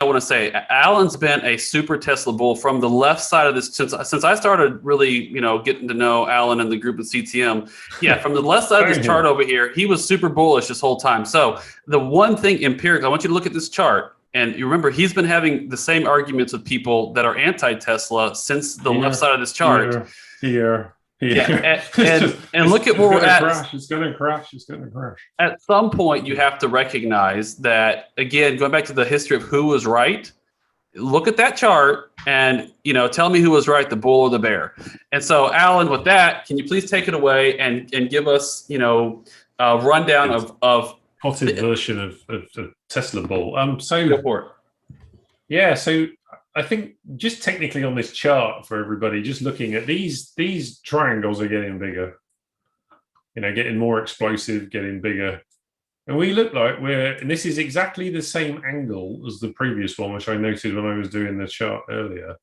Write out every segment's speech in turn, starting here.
I want to say Alan's been a super Tesla bull from the left side of this since I started really, getting to know Alan and the group at CTM. Yeah, from the left side of this chart over here, he was super bullish this whole time. So the one thing empirical, I want you to look at this chart, and you remember he's been having the same arguments with people that are anti-Tesla since the left side of this chart. Here. Yeah, and look at where we're at. It's going to crash. It's going to crash. At some point, you have to recognize that, again, going back to the history of who was right, look at that chart and, tell me who was right, the bull or the bear. And so, Alan, with that, can you please take it away and give us, a rundown of potted version of Tesla bull. Go for it. Yeah, so I think just technically on this chart for everybody, just looking at these triangles are getting bigger, getting more explosive, getting bigger. And we look like and this is exactly the same angle as the previous one, which I noted when I was doing the chart earlier.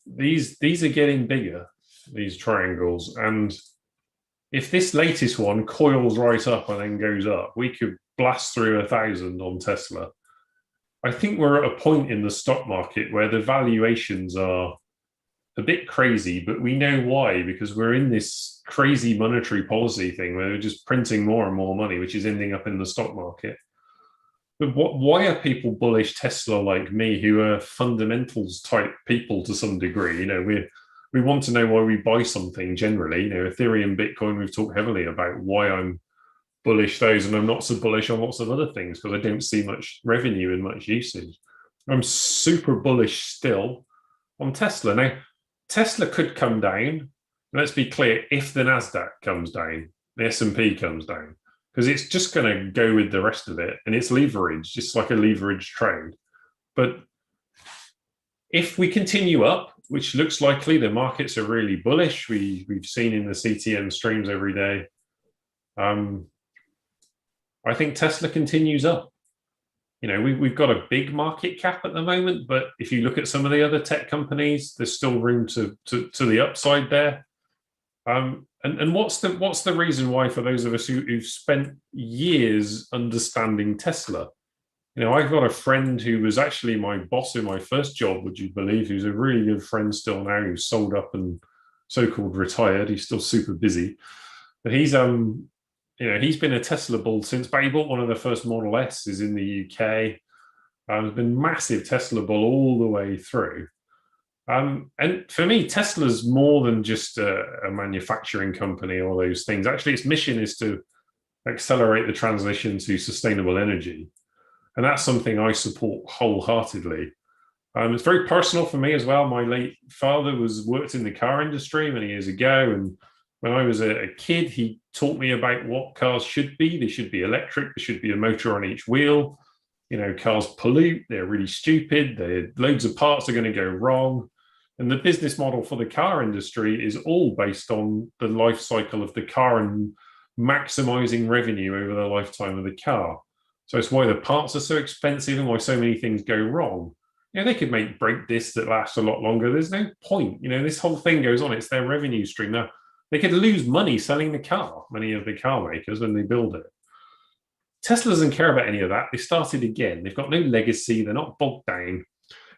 These are getting bigger, these triangles. And if this latest one coils right up and then goes up, we could blast through 1,000 on Tesla. I think we're at a point in the stock market where the valuations are a bit crazy, but we know why, because we're in this crazy monetary policy thing where they're just printing more and more money, which is ending up in the stock market. But why are people bullish Tesla like me, who are fundamentals type people to some degree? We want to know why we buy something generally. Ethereum, Bitcoin, we've talked heavily about why I'm bullish those, and I'm not so bullish on lots of other things because I don't see much revenue and much usage. I'm super bullish still on Tesla. Now, Tesla could come down. Let's be clear, if the NASDAQ comes down, the S&P comes down, because it's just going to go with the rest of it, and it's leveraged, just like a leveraged trade. But if we continue up, which looks likely, the markets are really bullish. We've seen in the CTM streams every day. I think Tesla continues up. We've got a big market cap at the moment, but if you look at some of the other tech companies, there's still room to the upside there. And what's the reason why, for those of us who've spent years understanding Tesla? I've got a friend who was actually my boss in my first job, would you believe, who's a really good friend still now, who's sold up and so-called retired. He's still super busy, but he's been a Tesla bull since, but he bought one of the first Model S's in the UK. There's been massive Tesla bull all the way through. And for me, Tesla's more than just a manufacturing company or those things. Actually, its mission is to accelerate the transition to sustainable energy. And that's something I support wholeheartedly. It's very personal for me as well. My late father worked in the car industry many years ago, and when I was a kid, he taught me about what cars should be. They should be electric. There should be a motor on each wheel. Cars pollute. They're really stupid. Loads of parts are going to go wrong. And the business model for the car industry is all based on the life cycle of the car and maximizing revenue over the lifetime of the car. So it's why the parts are so expensive and why so many things go wrong. They could make brake discs that last a lot longer. There's no point. This whole thing goes on. It's their revenue stream. Now, they could lose money selling the car, many of the car makers, when they build it. Tesla doesn't care about any of that. They started again. They've got no legacy. They're not bogged down.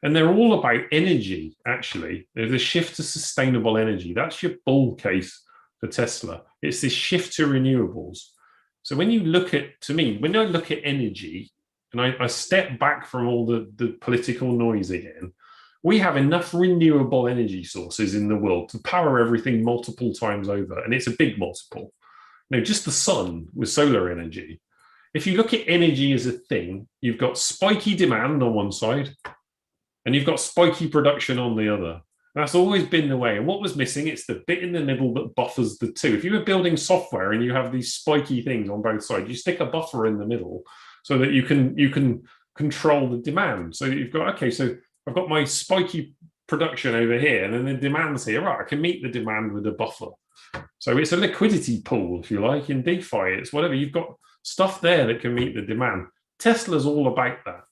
And they're all about energy, actually. There's a shift to sustainable energy. That's your bull case for Tesla. It's this shift to renewables. So when I look at energy, and I step back from all the political noise again, we have enough renewable energy sources in the world to power everything multiple times over. And it's a big multiple. Just the sun with solar energy. If you look at energy as a thing, you've got spiky demand on one side, and you've got spiky production on the other. That's always been the way. And what was missing, it's the bit in the middle that buffers the two. If you were building software and you have these spiky things on both sides, you stick a buffer in the middle so that you can control the demand. So you've got, okay, so I've got my spiky production over here, and then the demand's here. Right, I can meet the demand with a buffer. So it's a liquidity pool, if you like, in DeFi. It's whatever. You've got stuff there that can meet the demand. Tesla's all about that.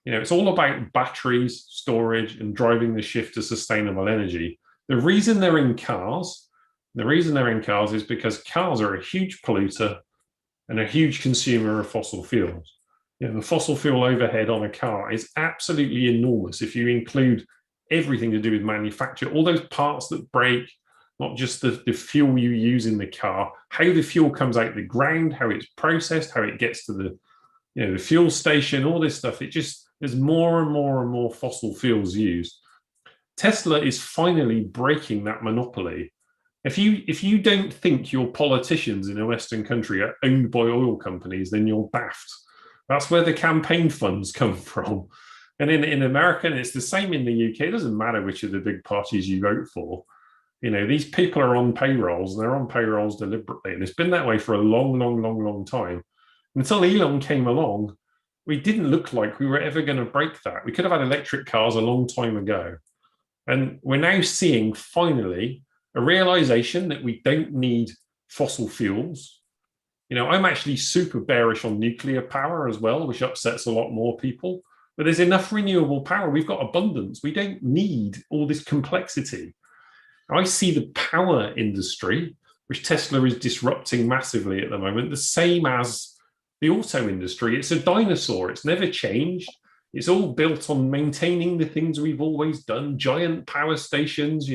It's all about batteries, storage, and driving the shift to sustainable energy. The reason they're in cars is because cars are a huge polluter and a huge consumer of fossil fuels. The fossil fuel overhead on a car is absolutely enormous if you include everything to do with manufacture, all those parts that break, not just the fuel you use in the car, how the fuel comes out the ground, how it's processed, how it gets to the fuel station, all this stuff. There's more and more and more fossil fuels used. Tesla is finally breaking that monopoly. If you don't think your politicians in a Western country are owned by oil companies, then you're daft. That's where the campaign funds come from. And in America, and it's the same in the UK, it doesn't matter which of the big parties you vote for. These people are on payrolls, and they're on payrolls deliberately. And it's been that way for a long time. Until Elon came along, we didn't look like we were ever going to break that. We could have had electric cars a long time ago. And we're now seeing, finally, a realization that we don't need fossil fuels. I'm actually super bearish on nuclear power as well, which upsets a lot more people. But there's enough renewable power. We've got abundance. We don't need all this complexity. I see the power industry, which Tesla is disrupting massively at the moment, the same as the auto industry. It's a dinosaur. It's never changed. It's all built on maintaining the things we've always done, giant power stations,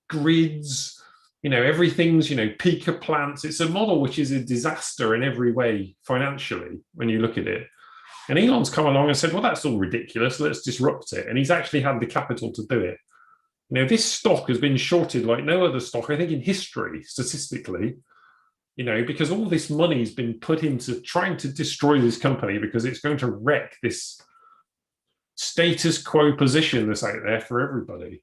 grids, everything's, peaker plants. It's a model which is a disaster in every way financially when you look at it. And Elon's come along and said, well, that's all ridiculous. Let's disrupt it. And he's actually had the capital to do it. This stock has been shorted like no other stock, I think, in history, statistically, because all this money has been put into trying to destroy this company because it's going to wreck this status quo position that's out there for everybody.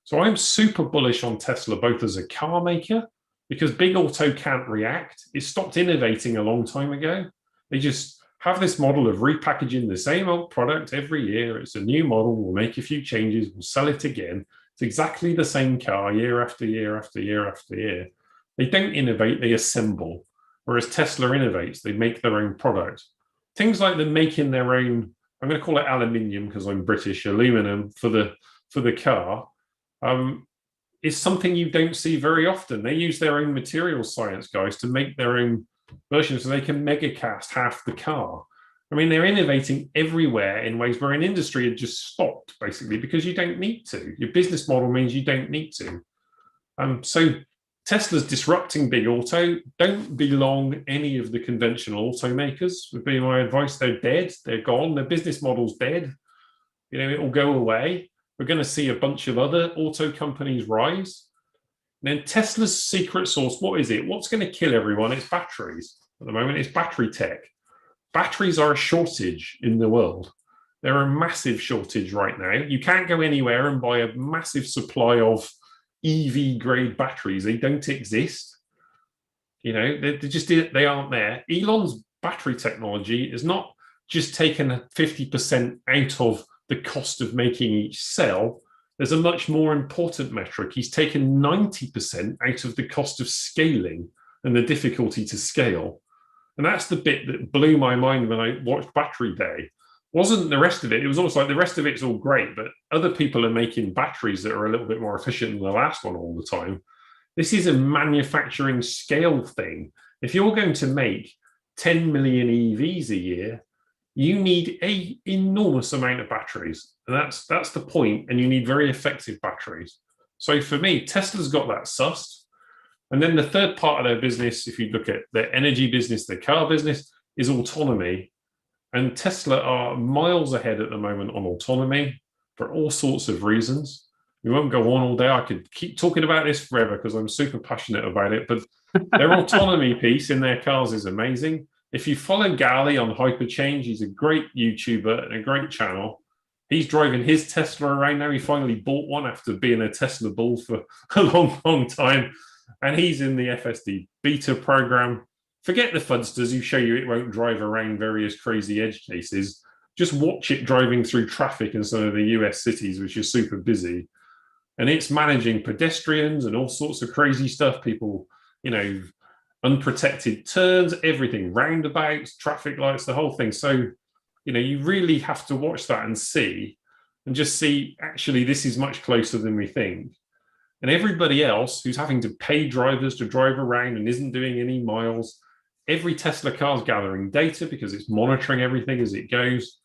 So I'm super bullish on Tesla, both as a car maker, because big auto can't react. It stopped innovating a long time ago. They just have this model of repackaging the same old product every year. It's a new model. We'll make a few changes. We'll sell it again. It's exactly the same car year after year after year after year. They don't innovate, they assemble. Whereas Tesla innovates, they make their own product. Things like them making their own, I'm going to call it aluminium because I'm British, aluminum for the car, is something you don't see very often. They use their own material science guys to make their own version so they can mega cast half the car. They're innovating everywhere in ways where an industry had just stopped, basically, because you don't need to. Your business model means you don't need to. So Tesla's disrupting big auto. Don't belong any of the conventional automakers, would be my advice. They're dead. They're gone. Their business model's dead. It will go away. We're going to see a bunch of other auto companies rise. And then Tesla's secret sauce, what is it? What's going to kill everyone? It's batteries. At the moment, it's battery tech. Batteries are a shortage in the world. They're a massive shortage right now. You can't go anywhere and buy a massive supply of EV grade batteries. They don't exist. They aren't there. Elon's battery technology is not just taken 50% out of the cost of making each cell. There's a much more important metric. He's taken 90% out of the cost of scaling and the difficulty to scale. And that's the bit that blew my mind when I watched Battery Day. Wasn't the rest of it. It was almost like the rest of it's all great, but other people are making batteries that are a little bit more efficient than the last one all the time. This is a manufacturing scale thing. If you're going to make 10 million EVs a year, you need an enormous amount of batteries. And that's the point. And you need very effective batteries. So for me, Tesla's got that sussed. And then the third part of their business, if you look at their energy business, their car business, is autonomy. And Tesla are miles ahead at the moment on autonomy for all sorts of reasons. We won't go on all day. I could keep talking about this forever because I'm super passionate about it. But their autonomy piece in their cars is amazing. If you follow Gali on Hyperchange, he's a great YouTuber and a great channel. He's driving his Tesla around now. He finally bought one after being a Tesla bull for a long time. And he's in the FSD beta program. Forget the fudsters who show you it won't drive around various crazy edge cases. Just watch it driving through traffic in some of the US cities, which is super busy. And it's managing pedestrians and all sorts of crazy stuff. People, unprotected turns, everything, roundabouts, traffic lights, the whole thing. So, you really have to watch that and just see, actually, this is much closer than we think. And everybody else who's having to pay drivers to drive around and isn't doing any miles, every Tesla car is gathering data because it's monitoring everything as it goes.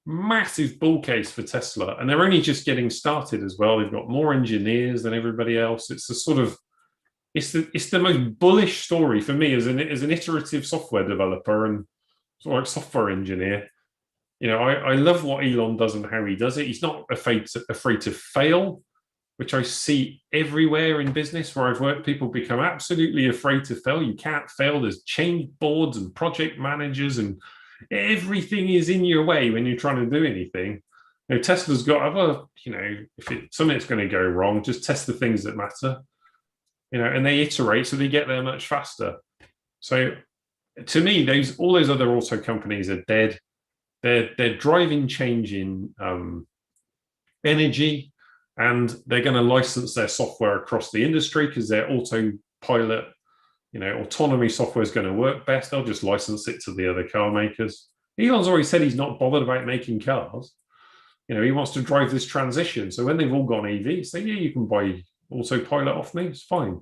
Massive bull case for Tesla, and they're only just getting started as well. They've got more engineers than everybody else. It's it's the most bullish story for me as an iterative software developer and sort of like software engineer. I love what Elon does and how he does it. He's not afraid to fail, which I see everywhere in business where I've worked. People become absolutely afraid to fail. You can't fail. There's change boards and project managers, and everything is in your way when you're trying to do anything. Tesla's got other, if something's going to go wrong, just test the things that matter, and they iterate so they get there much faster. So to me, all those other auto companies are dead. They're driving change in energy, and they're going to license their software across the industry because their autopilot, autonomy software is going to work best. They'll just license it to the other car makers. Elon's already said he's not bothered about making cars. He wants to drive this transition. So when they've all gone EV, say, yeah, you can buy autopilot off me. It's fine.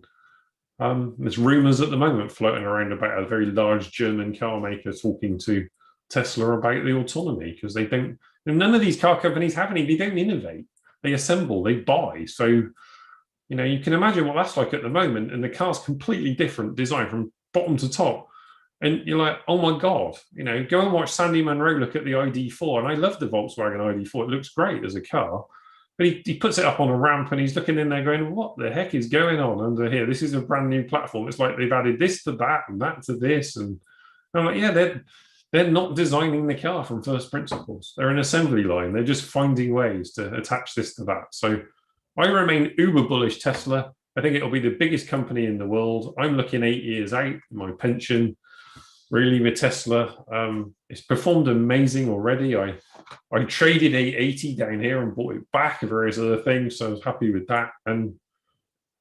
There's rumors at the moment floating around about a very large German car maker talking to Tesla about the autonomy, because they don't. None of these car companies have any. They don't innovate. They assemble. They buy. So you can imagine what that's like at the moment, and the car's completely different design from bottom to top. And you're like, oh my God, go and watch Sandy Munro look at the ID4. And I love the Volkswagen ID4. It looks great as a car. But he puts it up on a ramp and he's looking in there going, what the heck is going on under here? This is a brand new platform. It's like they've added this to that and that to this. And I'm like, yeah, they're not designing the car from first principles. They're an assembly line. They're just finding ways to attach this to that. So I remain uber bullish Tesla. I think it'll be the biggest company in the world. I'm looking 8 years out, my pension, really, with Tesla. It's performed amazing already. I traded 880 down here and bought it back and various other things. So I was happy with that. And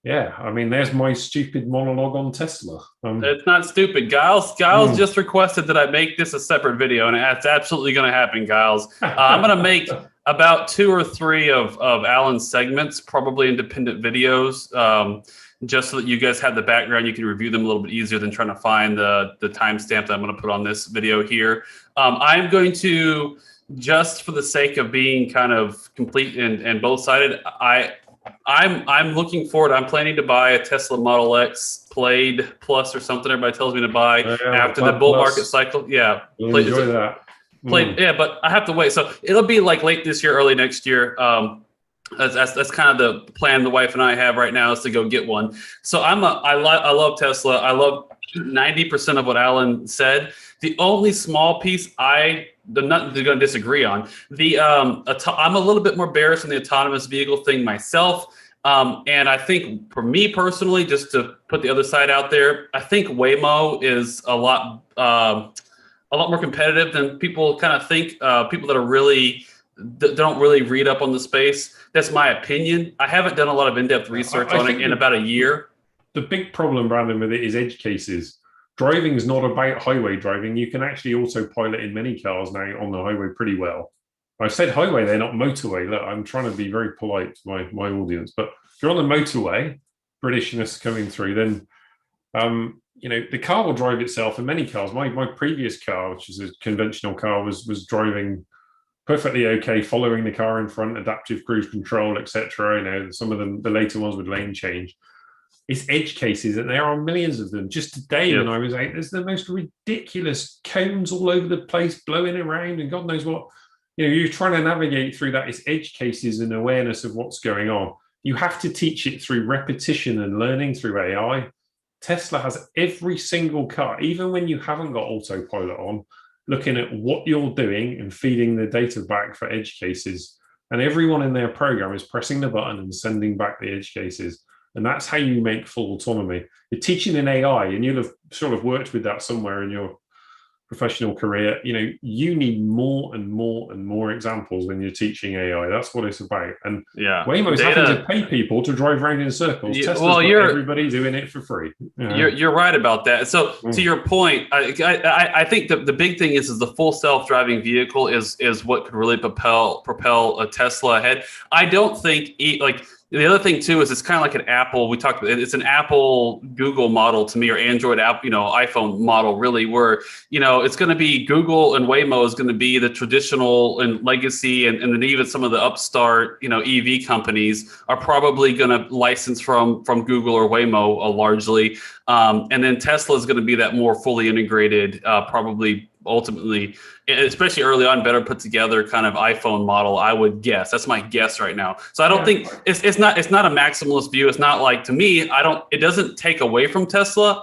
yeah, there's my stupid monologue on Tesla. It's not stupid. Giles just requested that I make this a separate video, and that's absolutely going to happen, Giles. I'm going to make about 2 or 3 of Alan's segments, probably independent videos, just so that you guys have the background. You can review them a little bit easier than trying to find the timestamp that I'm going to put on this video here. I'm going to, just for the sake of being kind of complete and both-sided, I'm looking forward. I'm planning to buy a Tesla Model X Plaid Plus or something everybody tells me to buy after the bull market cycle. Yeah. You'll enjoy that. Plaid, yeah, but I have to wait. So it'll be like late this year, early next year. That's kind of the plan the wife and I have right now, is to go get one. So I love Tesla. I love 90% of what Alan said. The only small piece they're going to disagree on. I'm a little bit more bearish on the autonomous vehicle thing myself. And I think for me personally, just to put the other side out there, I think Waymo is a lot more competitive than people kind of think. People that don't really read up on the space. That's my opinion. I haven't done a lot of in-depth research on it in about a year. The big problem, Brandon, with it is edge cases. Driving is not about highway driving. You can actually autopilot in many cars now on the highway pretty well. I said highway there, not motorway. Look, I'm trying to be very polite to my audience. But if you're on the motorway, Britishness coming through, then the car will drive itself in many cars. My previous car, which is a conventional car, was driving perfectly okay, following the car in front, adaptive cruise control, etc. Some of them, the later ones with lane change. It's edge cases, and there are millions of them. Just today, when I was out, there's the most ridiculous cones all over the place, blowing around, and God knows what. You're trying to navigate through that. It's edge cases and awareness of what's going on. You have to teach it through repetition and learning through AI. Tesla has every single car, even when you haven't got autopilot on, looking at what you're doing and feeding the data back for edge cases. And everyone in their program is pressing the button and sending back the edge cases. And that's how you make full autonomy. You're teaching an AI, and you'll have sort of worked with that somewhere in your professional career. You need more and more and more examples when you're teaching AI. That's what it's about. And Waymo's having to pay people to drive around in circles. Tesla's got everybody doing it for free. You're right about that. So to your point, I think the big thing is the full self-driving vehicle is what could really propel a Tesla ahead. I don't think The other thing too is it's kind of like an Apple. We talked. It's an Apple Google model to me, or Android app, iPhone model, really, where it's going to be Google and Waymo is going to be the traditional and legacy, and then even some of the upstart EV companies are probably going to license from Google or Waymo largely, and then Tesla is going to be that more fully integrated, probably ultimately, especially early on, better put together kind of iPhone model, I would guess. That's my guess right now. So I don't think it's not a maximalist view. It's not like, to me, it doesn't take away from Tesla.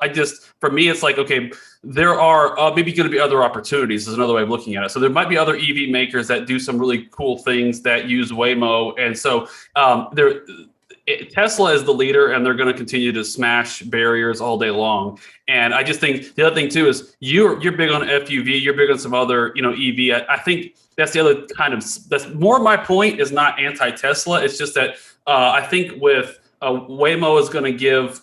For me, it's like, okay, there are maybe going to be other opportunities is another way of looking at it. So there might be other EV makers that do some really cool things that use Waymo. And so Tesla is the leader, and they're going to continue to smash barriers all day long. And I just think the other thing too is you're big on FUV, you're big on some other EV. I think that's the other that's more my point is not anti-Tesla. It's just that I think with Waymo is going to give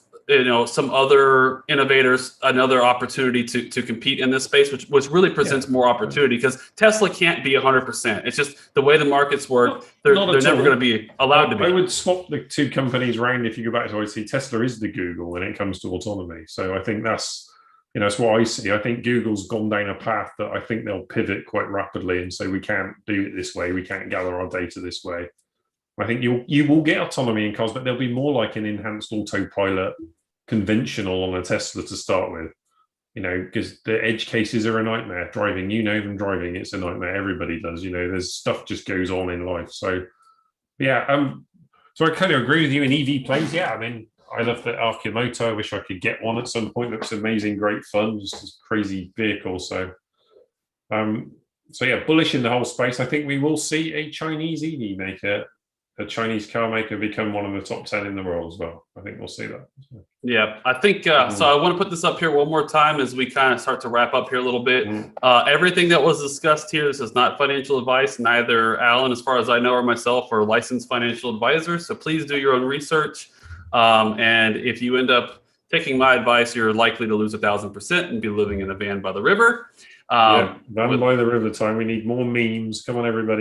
some other innovators another opportunity to compete in this space, which really presents more opportunity, because Tesla can't be 100%. It's just the way the markets work. They're never going to be allowed to be. I would swap the two companies around. If you go back to IC, Tesla is the Google when it comes to autonomy. So I think that's what I see. I think Google's gone down a path that I think they'll pivot quite rapidly and say, we can't do it this way. We can't gather our data this way. I think you will get autonomy in cars, but they'll be more like an enhanced autopilot conventional on a Tesla to start with, because the edge cases are a nightmare. Driving, from driving, it's a nightmare. Everybody does, there's stuff just goes on in life. So so I kind of agree with you in EV plays. I mean, I love the Arcimoto. I wish I could get one at some point. Looks amazing, great fun, just this crazy vehicle. So bullish in the whole space. I think we will see a Chinese EV maker, a Chinese car maker, become one of the top 10 in the world as well. I think we'll see that. Yeah, I think so. I want to put this up here one more time as we kind of start to wrap up here a little bit. Everything that was discussed here, this is not financial advice. Neither Alan, as far as I know, or myself are licensed financial advisors. So please do your own research. And if you end up taking my advice, you're likely to lose 1,000% and be living in a van by the river. Van by the river time. We need more memes. Come on, everybody.